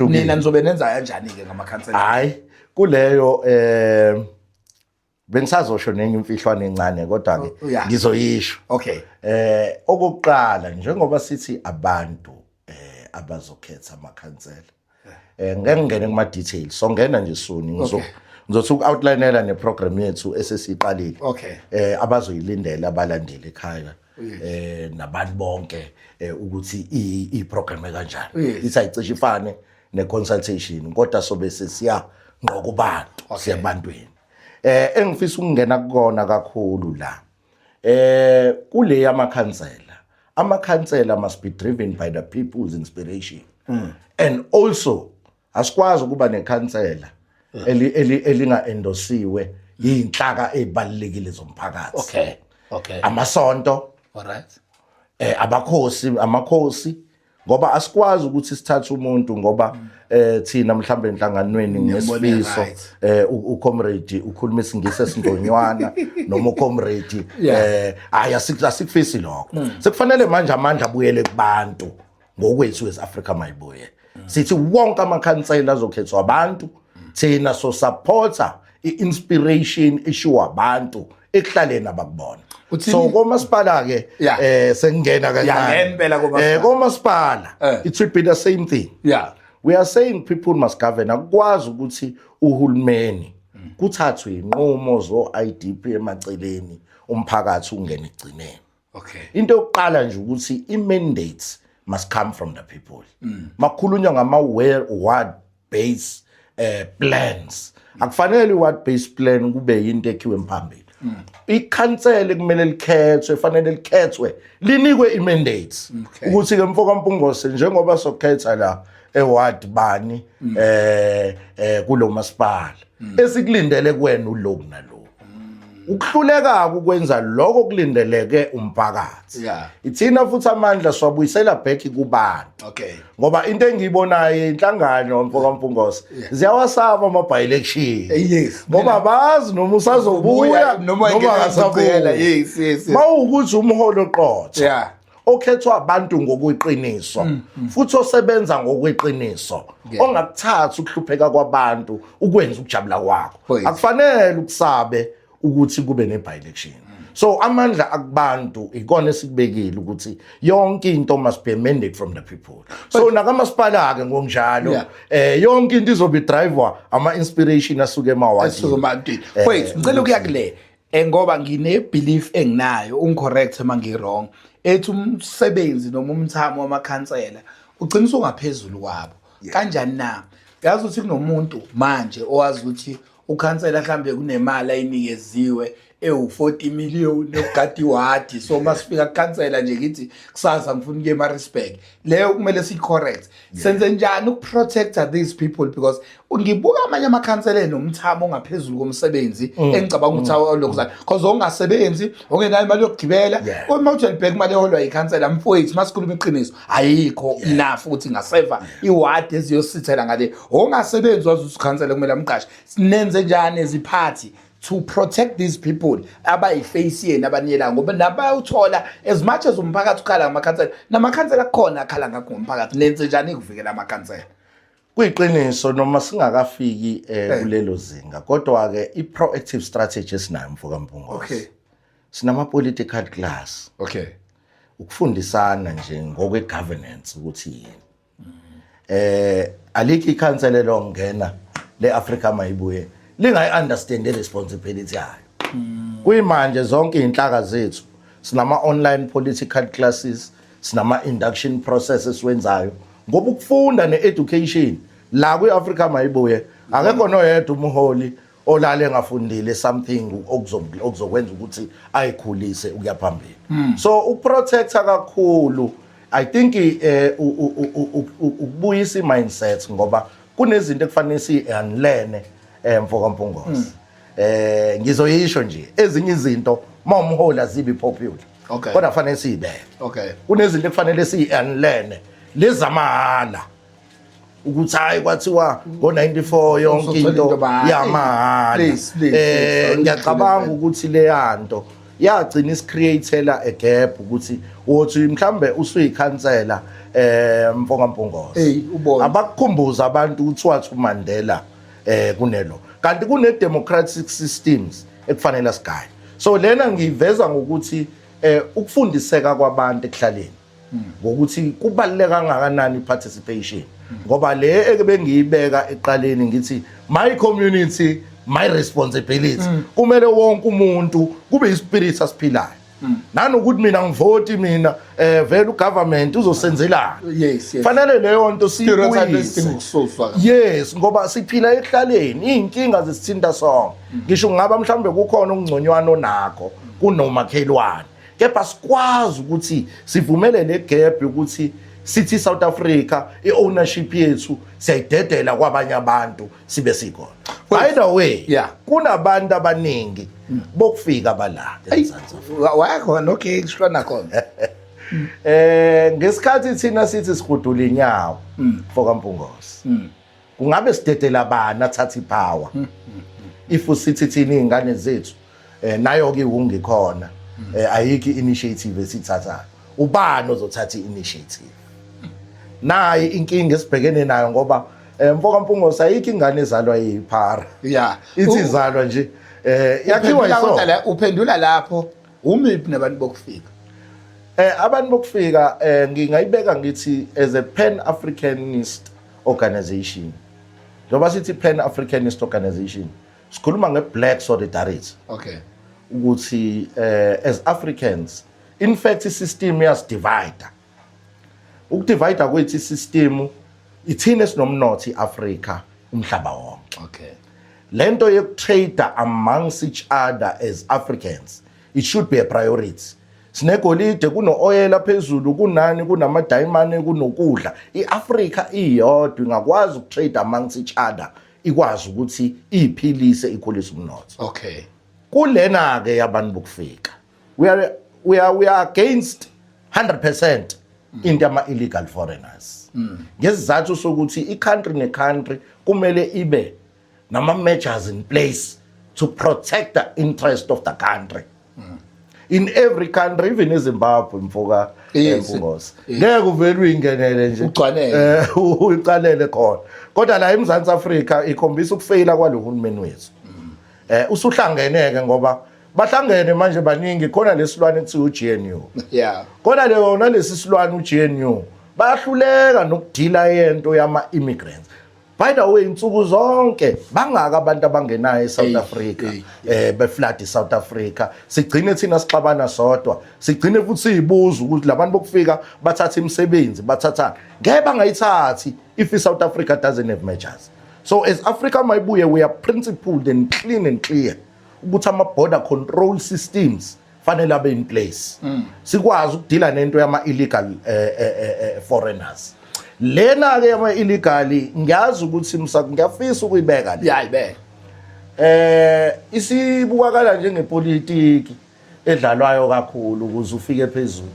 nina nizobe nenza kanjani ke ngamakhansela? Hayi kuleyo bengisazosho nenye imfihlwane encane kodwa ke ngizoyisho. Okay. Okokuqala njengoba sithi abantu abazokhetha amakhansela ngeke ngene kuma details so ngena nje soni ngizothi uku-outlinela neprogram yethu esesiqalile. Okay. Abazoyilindela abalandeli ekhaya nabantu bonke ukuthi iprogram kanjani. Ithi ayicishe ifane ne-consultation kodwa sobe sesiya ngokubantu siyabantweni. Engifisa ukungena kukona kakhulu la. Kule yamakhansela. Amakhansela must be driven by the people's inspiration. And also asikwazi ukuba nekhansela elinga-endosiwe yinhlaka ezibalekile zomphakathi. Okay. Okay. Amasonto. All right. Amakhosi ngoba asikwazi ukuthi sithathe umuntu ngoba thina mhlambe enhlanganweni ngesifiso ucomrade ukhuluma isingisi esingonywana noma ucomrade asikufisi lokho. Sekufanele manje amandla abuyele kubantu ngokwethu as-Africa mayibuye. Sithi wonke amakhansela azokhethwa abantu thina so supporter i-inspiration issue abantu ekuhlaleni abakubona. So komasipala ke sengena kancane komasipala it should be the same thing. We are saying people must govern. Akwazi ukuthi uhulumeni kuthathwe inqumo zo IDP emaceleni umphakathi ungene igcineni. Okay. Into yokuqala nje ukuthi i-mandates must come from the people. Makhulunywa ngama word based plans. Akufanele word based plan kube into ekhiwe emphambili. Ikhansela kumele likhethwe fanele likhethwe linikwe imandates ukuthi ke mfoka mpungose njengoba sokhetha la eward bani kulo masipala esikulindele kwena uloku naloku ukuhluleka ukwenza lokho kulindeleke umphakathi. Ithina futhi amandla swabuyisela back kubantu. Okay. Ngoba into engiyibonayo inhlangano mfoka mpungose ziyawasaba ama by election. Yes. Ngoba bazi noma usazobuya noma akasabuya. Yes. Mawukuthi umholo oqotho. Okhethwa abantu ngokweqiniso futhi osebenza ngokweqiniso ongakuthatha ukuhlupheka kwabantu ukwenza ukujabula kwakho. Akufanele ukusabe ukuthi kube ne-by election. So amandla akubantu ikona esikubekile ukuthi yonke into must be amended from the people. So nakamasipala ke ngokunjalo yonke into izobe driver ama inspiration asuke emawadi. Wait, ngicela ukuya kule ngoba ngine belief enginayo uncorrect uma ngirong ethi umsebenzi noma umthamo wamakhansela ugcina ungaphezulu kwabo. Kanjani na? Yazi ukuthi kunomuntu manje owazi ukuthi ukhansela mhlambe kunemali ayinikeziwe ewu40 million yokugadi wadi so masifika kukhansela nje ngithi kusasa ngifuna ukuye ema-respect leyo kumele siyi-correct. Senze njani ukuprotecta these people because ngibuka amanye amakhansela nomthamo ongaphezulu komsebenzi engicabanga ukuthi lokuzana because ongasebenzi ongenayo imali yokugibela uma uthi libheka imali eholwa yikhansela mfowethu masikhuluma iqiniso ayikho enough ukuthi ngaseva iwadi eziyosithela ngale ongasebenzi wazi ukuthi ukhansela kumele amqashe. Sinenze njani eziphathi to protect these people abayiface yena abaniyela ngoba nabayuthola as much as umphakathi ukhala ngamakhansela namakhansela khona akhala ngakho umphakathi lenze njani ukuvikela amakhansela kuyiqiniso noma singakafiki kulelo zinga kodwa ke i-proactive strategy esinayo mfoka Mpungose okay sinama political class okay ukufundisana nje ngokwe governance ukuthi yini aliki ikhansela longena leAfrica mayibuye lingayi understand the responsibility yayo kuyimanje zonke inhlaka zethu sinama online political classes sinama induction processes wenzayo ngoba ukufunda needucation la kwiAfrica mayibuye akekho noyedwa umholi olale engafundile something okuzokwenza ukuthi ayikhulise ukuya phambili so ukuprotecta kakhulu I think ukubuyisa imindset ngoba kunezinto ekufanele siyanlene mfoka Mpungose ngizoyisho nje ezinye izinto mawumhola zibi popular okay kodwa kufanele sibeke okay kunezinto ekufanele siyanlene lezamahala ukuthi hayi kwathiwa ngo94 yonke into yamahala ngiyacabanga ukuthi leyanto yagcina isicreatela a gap ukuthi uthi mhlambe usuyikhansela mfoka Mpungose abakukhumbuza abantu ukuthi wathi uMandela kunelo kanti kune democratic systems ekufanele sigaya so lena ngiveza ngokuthi ukufundiseka kwabantu ekuhlaleni ngokuthi kubaluleka kangakanani participation ngoba le ebengiyibeka eqaleni ngithi my community my responsibility kumele wonke umuntu kube ispirit asiphilayo nanokuthi mina ngivoti mina vele ugovernment uzosenzelana yes fanele leyo nto siyibuyise yes ngoba siphila ehlaleni inkinga zisithinta sonke ngisho ngaba mhlambe kukhona ukungconywana onakho kunomakhelwane kepha sikwazi ukuthi sivumele le gap ukuthi sithi South Africa iownership yethu siyayidedela kwabanye abantu sibe sikhona by the way kunabantu abaningi bokufika bala eMzansi Afrika wakhona okay kushona khona ngesikhathi thina sithi sikhudula inyawo mfoka Mpungose kungabe sidedela bana thatha ipower if usithi thina izingane zethu nayo ke ungikhona ayiki initiative esithathayo ubani ozothatha initiative nayi inkinga esibhekene nayo ngoba mfoka Mpungose ayiki ingane ezalwa yiphara ithi izalwa nje yakhiwa yiso uphendula lapho umiphi nabantu bokufika abantu bokufika ngingayibeka ngithi as a pan-Africanist organization njengoba sithi pan-Africanist organization sikhuluma nge-black solidarity okay ukuthi as Africans in fact isystem yasidivide ukudivide kwethu isystem ithina sinomnotho iAfrica umhlaba wonke okay lento yokutrade amongst each other as Africans it should be a priority sinegolide kuno oil phezulu kunani kunama diamond kunokudla iAfrica iyodwa ingakwazi ukutrade amongst each other ikwazi ukuthi iphilise ikhulise umnotho okay kulena ke yabantu bokufika we are against 100% into ama illegal foreigners ngesizathu sokuthi icountry necountry kumele ibe nama measures in place to protect the interest of the country in every country even eZimbabwe mfoka Mpungose ngeke uvele uyingenele nje uqalele khona kodwa la eMzansi Afrika ikhombisa ukufeyila kwalohulumeni wethu usuhlangeneke ngoba bahlangene manje baningi khona lesilwane ekuthiwa uGNU khona leyo nalesi silwane uGNU bayahluleka nokudila yento yama immigrants by the way insuku zonke bangaka abantu abangenayo eSouth Africa beflood eSouth Africa sigcine thina sixabana sodwa sigcine futhi sizibuza ukuthi labantu bokufika bathatha imisebenzi bathathana ngeke bangayithathi if South Africa doesn't have measures so as Africa mayibuye we are principled and clean and clear ukuthi ama border control systems fanele abe in place sikwazi ukudila nento yama illegal foreigners lena ke yama illegal ngiyazi ukuthi ngiyafisa ukuyibeka le ayibeka isibukakala njengepolitiki edlalwayo kakhulu ukuze ufike phezulu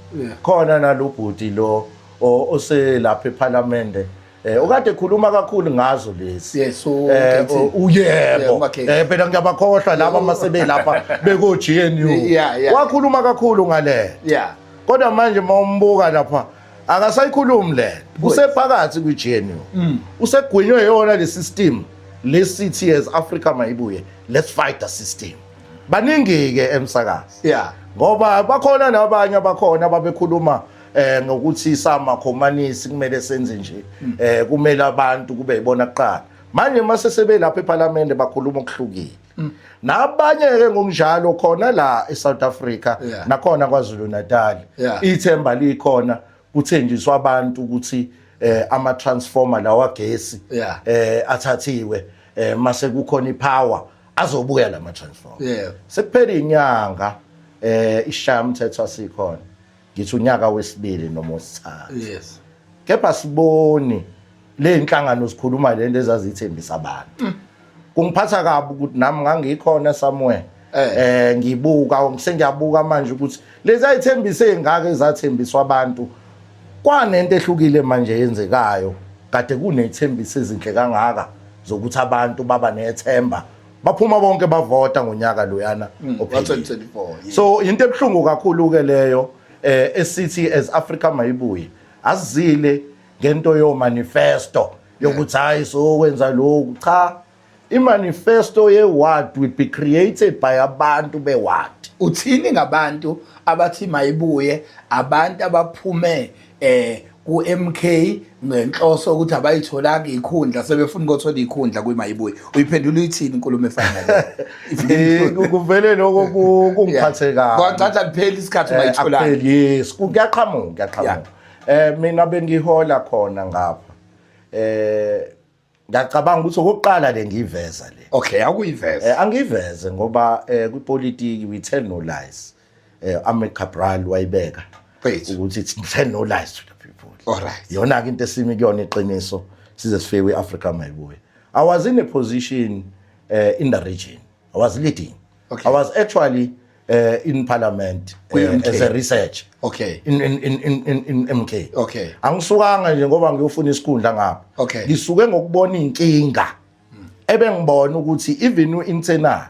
khona nalobhudi lo oselapha eParliament okade ekhuluma kakhulu ngazo lesi Yes, uyebo phela ngiyabakhohlwa laba masebe lapha beko GNU wakhuluma kakhulu ngale kodwa manje mawumbuka lapha akasayikhulumi le usephakathi kwi GNU usegwinywe yona le system lesithi as Africa mayibuye let's fight the system baningi ke emsakazi ngoba bakhona nabanye abakhona ababekhuluma ngokuthi samakhomanisi kumele senze nje kumele abantu kube yibona kuqala manje mase sebe lapha eParliament bakhuluma okuhlukile nabanye ke ngokunjalo khona la eSouth Africa nakhona kwaZulu Natal ithemba likhona kuthenjiswa abantu ukuthi ama transformer lawa gesi athathiwe mase kukhona ipower azobuya lama transformer sekuphela inyanga ishamthetho asikhona ngithi unyaka wesibili noma wesithathu kepha siboni le inhlangano sikhuluma lento ezazithembisa abantu kungiphatha kabi ukuthi nami ngangikhona somewhere ngibuka sengiyabuka manje ukuthi lezi ayithembise engaka ezathembiswa abantu kwanento ehlukile manje yenzekayo kade kunethembiso ezinhle kangaka zokuthi abantu baba nethemba baphuma bonke bavota ngonyaka loyana ngo-2024 so into ebhlungu kakhulu ke leyo esithi as Africa mayibuye azile ngento yo manifesto yokuthi hayi so kwenza lokhu cha imanifesto ye-ward will be created by abantu be-ward uthini ngabantu abathi mayibuye abantu abaphume ku-MK ngenhloso ukuthi abayitholanga ikhundla sebefuna ukuthola ikhundla kwimayibuye uyiphendula uyithini inkulumo efana nale kuvele lokho kungiphathe kabi kwacaca kuphela isikhathi ungayitholanga yes kuyaqhamuka mina bengihola khona ngapha ngiyacabanga ukuthi okokuqala le ngiyiveza le okay akuyiveza angiveze ngoba kwipolitiki we tell no lies Ahmed Cabral wayibeka ukuthi tell no lies to the people alright yona ke into esimi kuyona iqiniso size sifike kwiAfrica mayibuye I was in a position in the region I was leading I was actually in parliament as a research in MK angisukanga nje ngoba ngiyofuna isikhundla ngapha ngisuke ngokubona inkinga ebengibona ukuthi even internal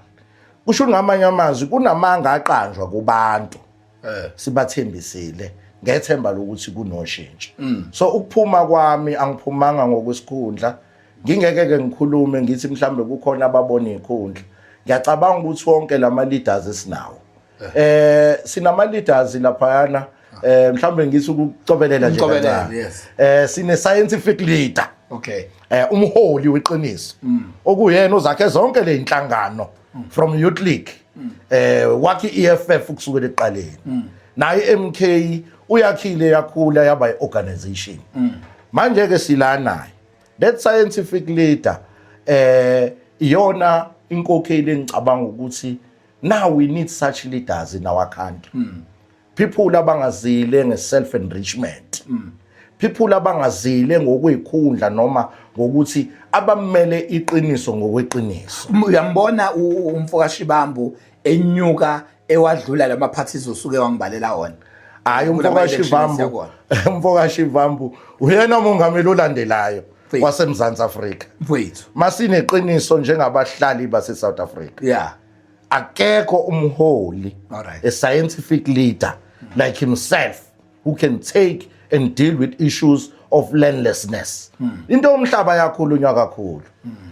kusho ngamanye amazwi kunamanga aqanjwa kubantu sibathembisile ngethemba lokuthi kunoshintsho so ukuphuma kwami angiphumanga ngokwesikhundla ngingeke ke ngikhulume ngithi mhlambe kukhona ababona ikhundla ngiyacabanga ukuthi wonke lama leaders esinawo sinama leaders laphayana mhlambe ngithi ukucobelela nje kancane sine scientific leader umholi weqiniso okuyena ozakhe zonke le inhlangano from Youth League wakhi EFF ukusukela eqaleni naye MK uyakhile yakhula yaba organization manje ke sila naye that scientific leader iyona inkokheli engicabanga ukuthi now we need such leaders in our country people abangazile ngeself enrichment people abangazile ngokwekhundla noma ngokuthi abamele iqiniso ngokweqiniso uyambona umfoka Shibambu enyuka ewadlula lama parties osuke wangibalela wona hayi umfoka Shibambu uyena umongameli olandelayo waseMzansi Afrika masine iqiniso njengabahlali base South Africa akekho umholi a scientific leader like himself who can take and deal with issues of landlessness into omhlaba yakhulunywa kakhulu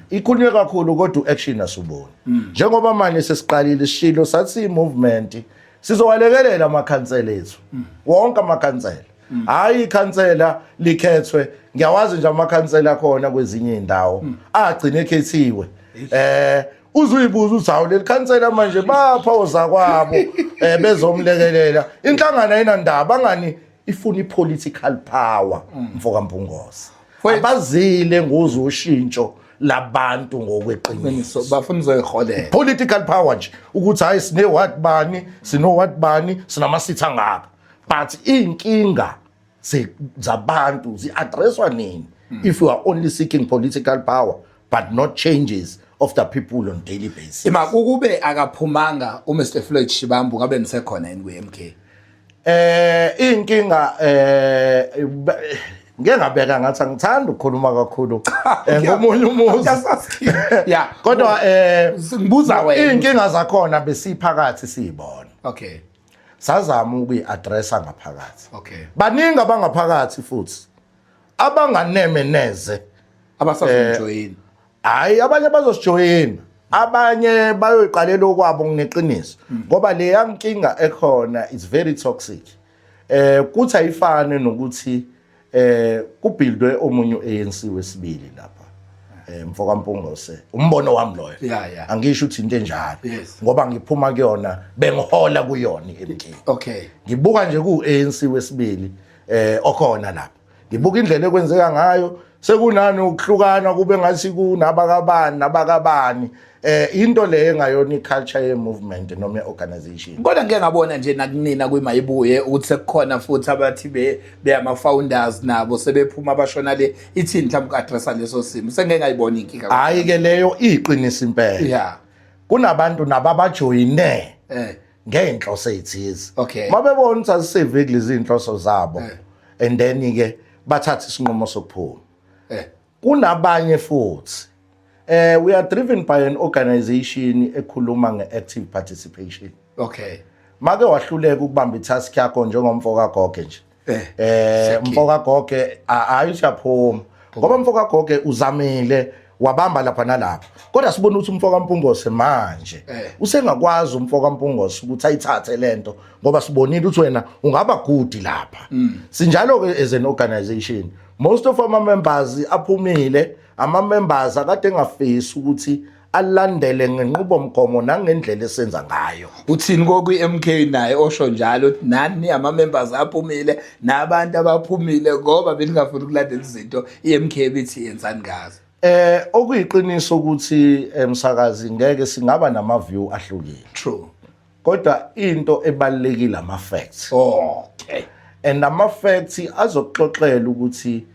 ikhulunywa kakhulu kodwa action asuboni njengoba manje sesiqalile isishilo sathi movement sizowalekelela amakhansela ethu wonke amakhansela hayi ikhansela likhethwe ngiyawazi nje amakhansela khona kwezinye indawo agcine ekhethiwe uzuyibuza ukuthi hawu lelikhansela manje baphoza kwabo bezomlekelela inhlangano ayinandaba ngani ifuna ipolitical power mfoka Mpungose abazile ngozoshintsho labantu ngokweqiniso bafuna uzoyiholela political power nje ukuthi hayi sine what bani sino what bani sinamasitha ngapha but inkinga zabantu zi-addresswa nini if you are only seeking political power but not changes of the people on daily basis kube akaphumanga uMr Floyd Shibambu ngabe nisekhona yini kwi-MK inkinga ngeke ngabeka ngathi angithanda ukukhuluma kakhulu ngomunye umuzi yeah kodwa ngibuza wena inkinga zakhona besiphakathi siyibona okay sazama ukuyi-addressa ngaphakathi okay baningi abangaphakathi futhi abanganeme neze abasazojoyina hayi abanye bazosijoyina abanye bayoyiqalela okwabo ngeqiniso ngoba le yankinga ekhona is very toxic kuthi ayifane nokuthi kubuildwe omunye ANC wesibili lapha mfoka Mpungose umbono wami loyo yeah angisho ukuthi into enjalo Yes. ngoba ngiphuma kuyona bengihola kuyona iMK okay ngibuka nje ku-ANC wesibili okhona lapha ngibuka indlela ekwenzeka ngayo sekunani ukuhlukana kube ngathi kunabakabani nabakabani into le engayona iculture ye movement noma ye-organization kodwa ngeke ngabona nje nakunina kwimayibuye ukuthi sekukhona futhi abathi beyama founders nabo sebephuma abashona le ithini mhlawumbe ku-addressa leso simo sengeke ngayibona inkinga hayi ke leyo iqinisa impela yeah kunabantu nababajoyine ngeenhloso ezithize Okay. mabebona ukuthi aziseve kulezi inhloso zabo and then ke bathatha isinqumo sokuphuma kunabanye futhi we are driven by an organization ekhuluma nge-active participation okay make wahluleka ukubamba itask yakho njengomfoka Goge nje umfoka Goge hayi siyaphuma ngoba umfoka Goge uzamile wabamba lapha nalapha kodwa sibona ukuthi umfoka Mpungose manje usengakwazi umfoka Mpungose ukuthi ayithathe lento ngoba sibonile ukuthi wena ungaba good lapha sinjalo ke as an organization most of our members aphumile ama members akade engafisi ukuthi alandele ngenqubomgomo nangendlela esenza ngayo uthini kokwi-MK naye osho njalo uthi nani ama-members aphumile nabantu abaphumile ngoba beningafuni ukulandela izinto i-MK bithi yenzani ngazo okuyiqiniso ukuthi emsakazi ngeke singaba nama-view ahlukile true kodwa into ebalekile ama-facts okay and ama-facts azokuxoxela ukuthi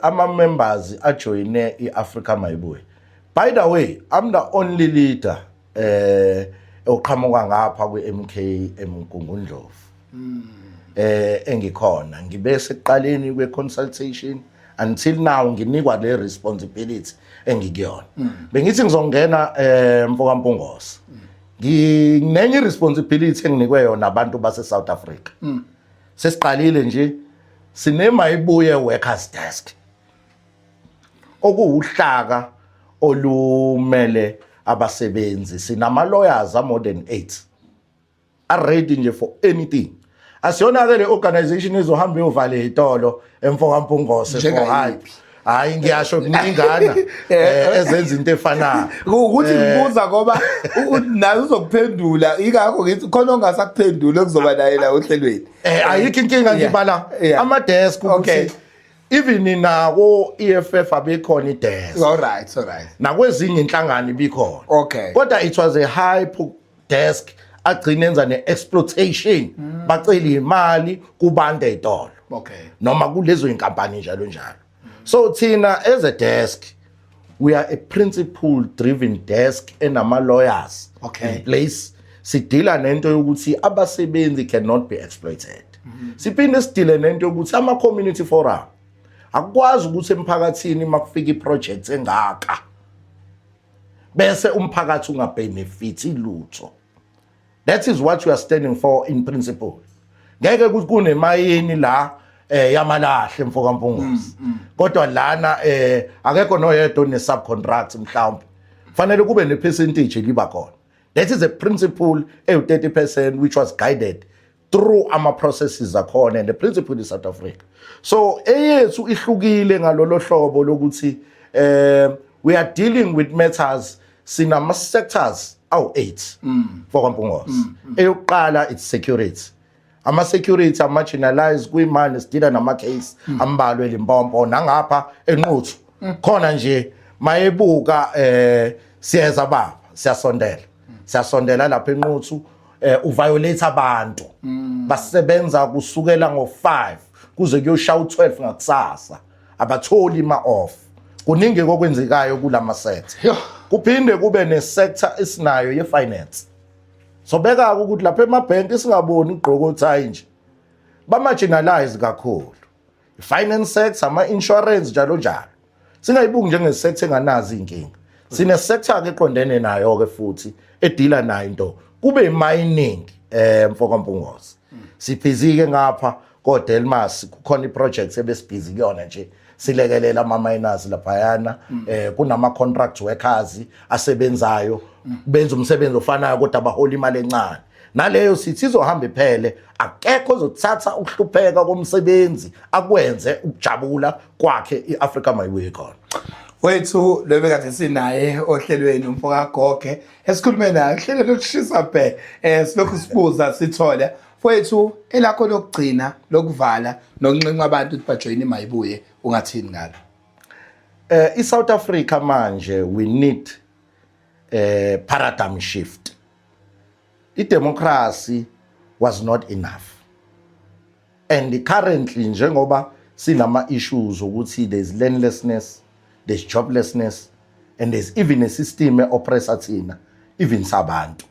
ama-members ajoyine i-Africa Mayibuye. By the way, I'm the only leader oqhamuka ngapha kwe-MK eMgungundlovu engikhona ngibe sekuqaleni kwe-consultation until now nginikwa le responsibility engikuyona bengithi ngizongena mfoka Mpungose nginenye responsibility enginikwe yona abantu base South Africa sesiqalile nje sinemayibuye workers desk okuwuhlaka olumele abasebenzi sinama lawyers more than 8 are ready nje for anything asiyona ke le organization izohamba iyovala itolo emfoka Mpungose for hayi ngiyasho kuningana ezenza into efanayo ukuthi ngibuza ngoba naye uzokuphendula ikakho ngithi khona ongasakuphendula okuzoba naye la ohlelweni ayikho inkinga ngibala ama desk ukuthi even nako EFF abekhona idesk all right nakwezinye inhlangano ibikhona okay kodwa it was a high desk agcina enza ne-exploitation bacela imali kubantu etolo okay noma kulezo inkampani njalo so thina as a desk we are a principle driven desk enama lawyers in place sidila nento yokuthi abasebenzi cannot be exploited siphinde sidile nento yokuthi ama community forum akwazi ukuthi emphakathini makufika iprojects engaka bese umphakathi ungabenefiti lutho. That is what we are standing for in principle. Ngeke ukuthi kunemayini la yamalahle mfoka Mpungose. Kodwa lana akekho noyedwa ne subcontract mhlawumbe. Fanele kube ne percentage liba khona. That is a principle 30% which was guided through our processes akhona and the principle in South Africa. So eyethu ihlukile ngalolo hlobo lokuthi we are dealing with matters sinama sectors awu8 for Mpungose. Eyokuqala it's security. Ama security marginalized kuyimanje sidila nama case ambalwe eLimpopo nangapha eNquthu. Khona nje mayebuka siyeza baba siyasondela lapha eNquthu uviolate abantu basebenza kusukela ngo5 kuze kuyoshaya u12 ngakusasa abatholi ima off kuningi kokwenzekayo kulama sector kuphinde kube ne sector esinayo ye finance so beka ukuthi lapha emabhenki singaboni igqoko thayi nje ba marginalize kakhulu finance sector, ama-insurance njalo njalo. Singayibuki njengesector enganazi inkinga. Sine sector ke eqondene nayo ke futhi edila nayo into. Kube mining mfoka Mpungose. Sibhizi ke ngapha koDelmas kukhona iproject ebesibhizi kuyona nje. Silekelela ama-miners laphayana kunama-contract workers asebenzayo benza umsebenzi ofanayo kodwa abahola imali encane. Naleyo sithi izohamba iphele akekho ozothatha ukuhlupheka komsebenzi akwenze ukujabula kwakhe iAfrica mayibuye khona. Wethu lo bekade sinaye ohlelweni umfoka Goge esikhulume naye uhlelo lokushisa phe silokhu sibuza sithola wethu elakho lokugcina lokuvala nokunqinqa abantu ukuthi bajoin imayibuye ungathini ngalo. ISouth Africa manje we need paradigm shift. Democracy was not enough. And currently njengoba sinama issues ukuthi there's landlessness, there's joblessness, and there's even a system oppressor thina even sabantu.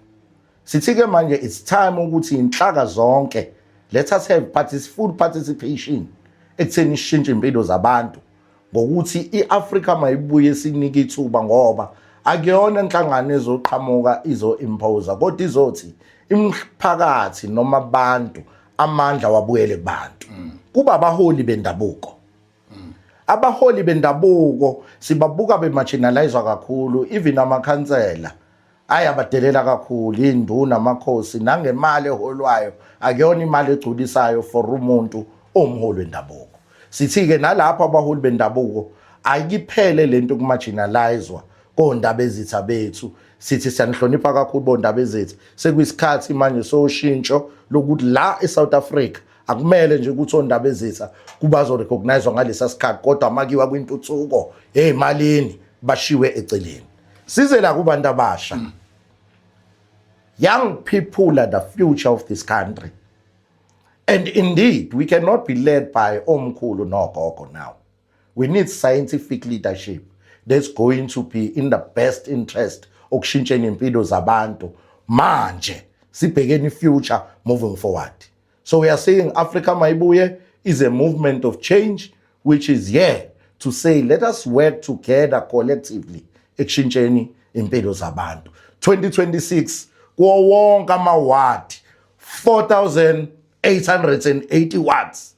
Sithi-ke manje it's time ukuthi inhlaka zonke let us have full participation ekutheni ishintshe impilo zabantu ngokuthi iAfrica mayibuye sinike ithuba ngoba akuyona inhlangano ezoqhamuka izo-impose kodwa izothi imphakathi noma abantu amandla wabuyele kubantu kuba abaholi bendabuko. Abaholi bendabuko sibabuka be-marginalized kakhulu even amakhansela ayabadelela kakhulu induna amakhosi nangemali eholwayo akuyona imali egculisayo for umuntu omholi wendabuko. Sithi-ke nalapho abaholi bendabuko ayiphele lento kumarginalizwa kondaba ezitha bethu sithi siyanihlonipha kakhulu bondaba ezitha sekuyisikhathi manje soshintsho lokuthi la eSouth Africa akumele nje ukuthi ondaba ezitha kubazo recognizewa ngalesa sikhathi kodwa makiwa kwintuthuko ezimalini bashiwe eceleni. Size la kubantu abasha. Young people are the future of this country. And indeed, we cannot be led by Omkhulu nogogo now. We need scientific leadership that's going to be in the best interest okushintsheni impilo zabantu manje sibhekeni future moving forward. So we are saying Africa Mayibuye is a movement of change which is here to say let us work together collectively ekushintsheni impilo zabantu. 2026 kuwo wonke ama-ward 4,880 wards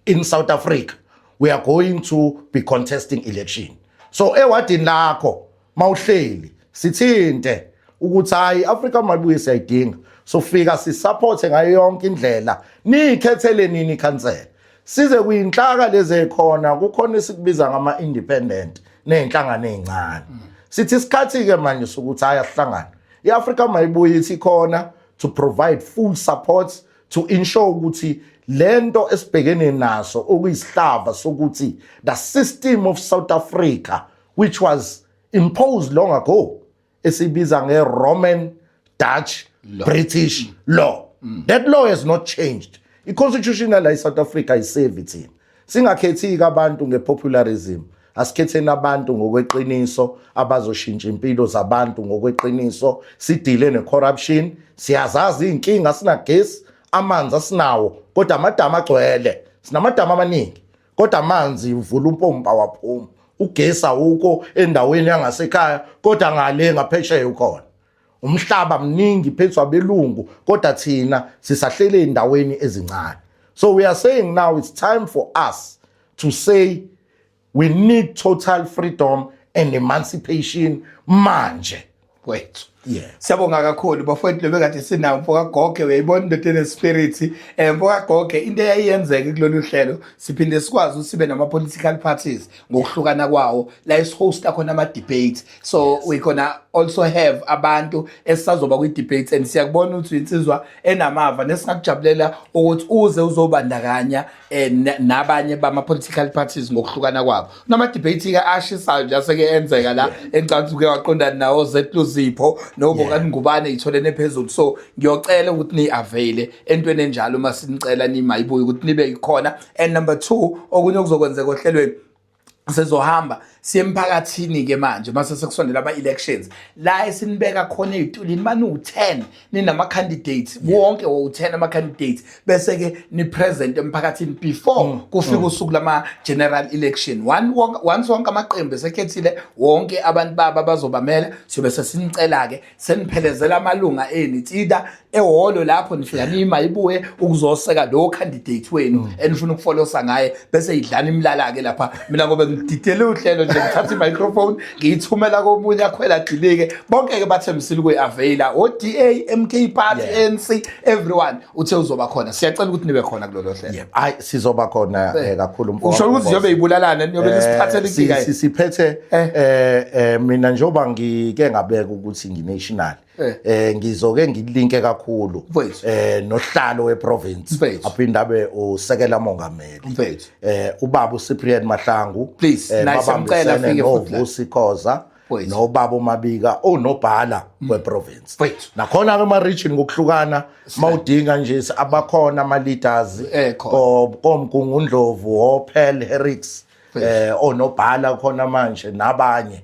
in South Africa we are going to be contesting election. So ewadini lakho mawuhleli sithinte ukuthi hayi Africa Mayibuye siyayidinga so fika sisupport ngayo yonke indlela nikhethele nini ikhansela size kuyinhlaka lezi ekhona kukhona esikubiza ngama independent nezinhlangano ezincane sithi isikhathi ke manje sokuthi haya sihlangana iAfrica Mayibuye ithi khona to provide full support to ensure ukuthi lento esibhekene naso okuyisihlava sokuthi the system of South Africa which was imposed long ago esibiza nge-Roman Dutch law. British law. That law has not changed. I-constitutional la South Africa isave ithina. Singakhethi abantu ngepopularism. Asikhetheni abantu ngokweqiniso abazoshintsha impilo zabantu ngokweqiniso. Sidile ne-corruption. Siyazazi inkinga sinagesi, amanzi asinawo, kodwa amadama agcwele. Sinamadama amaningi. Kodwa amanzi uvula umpompa waphuma. Ugesi awukho endaweni yangasekhaya, kodwa ngale ngaphesheya ukhona. Umhlaba mningi phethwa belungu kodwa thina sisahlele endaweni ezincane. So we are saying now it's time for us to say we need total freedom and emancipation manje wethu. Yeah. Siyabonga kakhulu bafowethu lebekade sinawo mfoka Goge weyibona into enespirit mfoka Goge into eyayenzeka kulolu hlelo siphinde sikwazi usibe nama political parties ngokuhlukana kwawo la isihost khona ama debates so we gonna also have abantu esisazoba kwi debates and siyakubona ukuthi insizwa enamava nesingakujabulela ukuthi uze uzobandakanya nabanye bama political parties ngokuhlukana kwabo nama debates ka ashisayo nje aseke enzeka la engicabanga ukuthi waqondana nawo Zluzipho nobokani ngubane itholene phezulu so ngiyocela ukuthi ni avail entweni enjalo masinicela ni Mayibuye ukuthi nibe ikhona and number 2 okunye okuzokwenzeka ohlelweni sezohamba siye emphakathini ke manje mase sekusondela ama-elections la esinibeka khona ey'tulini manu-10 ninama candidates wonke wo-10 ama-candidates bese ke ni-present emphakathini before kufika usuku lama-general election once wonke amaqembu esekhethile wonke abantu babo abazobamela siyobe sesinicela-ke seniphelezela amalunga enu itsida ehholo lapho nifika nima ibuye ukuzoseka lowo candidate wenu enifuna ukufolosa ngaye bese idlana imlala-ke lapha mina ngobe ngididele uhlelo nje ngithatha i-microphone ngiyithumela komunye akhwela dilike bonke-ke bathembisile ukuyi-availa o-DA, MK Party, ANC, everyone uthe uzoba khona siyacela ukuthi nibe khona kulolo hlelo. Hayi sizoba khona kakhulu mfowethu. Usho ukuthi ziyobe yibulalane niyobe nisiphathele inkinga. Siphethe mina njengoba ngike ngabeka ukuthi ngi-national ngizoke ngilinke kakhulu nohlalo weprovince aphinda abe usekela mongameli ubaba uCyprian Mahlangu babambisene noVusi Khoza nobaba uMabika onobhala weprovince nakhona ke ama-region ngokuhlukana mawudinga nje abakhona ama-leaders komgungu Ndlovu oPearl Herricks onobhala khona manje nabanye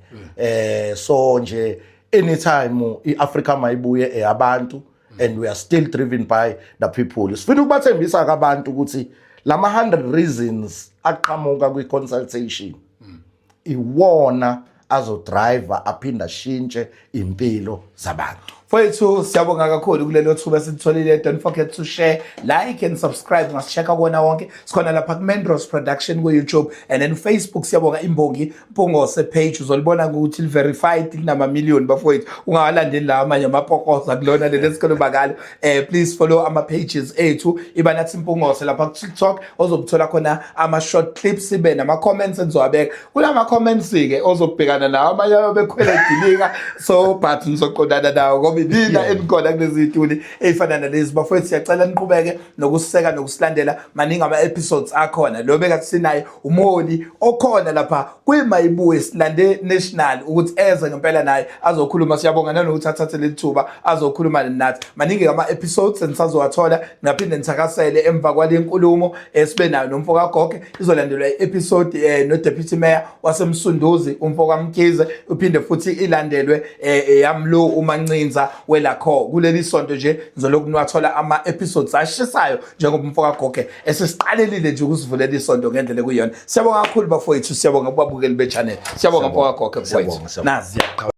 so nje anytime iAfrica mayibuye eyabantu and we are still driven by the people. Sifuna ukubathembisa kabantu ukuthi lama 100 reasons aqhamuka kwi-consultation iwona azodriver aphinda shintshe impilo zabantu. Mfowethu siyabonga kakhulu kulelo thuba esitholile. Don't forget to share, like and subscribe. Ngasicheka kona wonke. Sikhona lapha ku-Mendros Production ku YouTube and then Facebook siyabonga Imbongi Mpungose page uzolibona ukuthi verified linama million bafowethu. Ungawalandeli la amanye amapokoza kulona le lesikhuluma ngalo. Please follow ama pages ethu ibanathi Mpungose lapha ku TikTok ozokuthola khona ama short clips ibe nama comments enizowabeka. Kulama comments ke ozobhekana nawo amanye abekhwela dilika so but nizoqondana nawo nina enikhona kulezi ituli eyifana nalezi bafowethu siyacela niqhubeke nokusiseka nokusilandela maningi ama-episodes akhona lo beka sinayo umoli okhona lapha kwimayibuye silande national ukuthi eze ngempela naye azokhuluma siyabonga nanokuthi athathe leli thuba azokhuluma nathi maningi ama-episodes enisazowathola ngaphinde nithakasele emva kwale nkulumo esibe nayo nomfoka Goge izolandelwa i-episode no-deputy mayor wasemsunduzi umfoka Mkhize uphinde futhi ilandelwe yamlo uMancinza welakho kuleli sonto nje ngizoloku niwathola ama-episodes ashisayo njengoba umfoka Goge esesiqalelile nje ukusivulela isonto ngendlela kuyona. Siyabonga kakhulu bafowethu, siyabonga kubabukeli be-channel, siyabonga mfoka Goge bafowethu. Nazi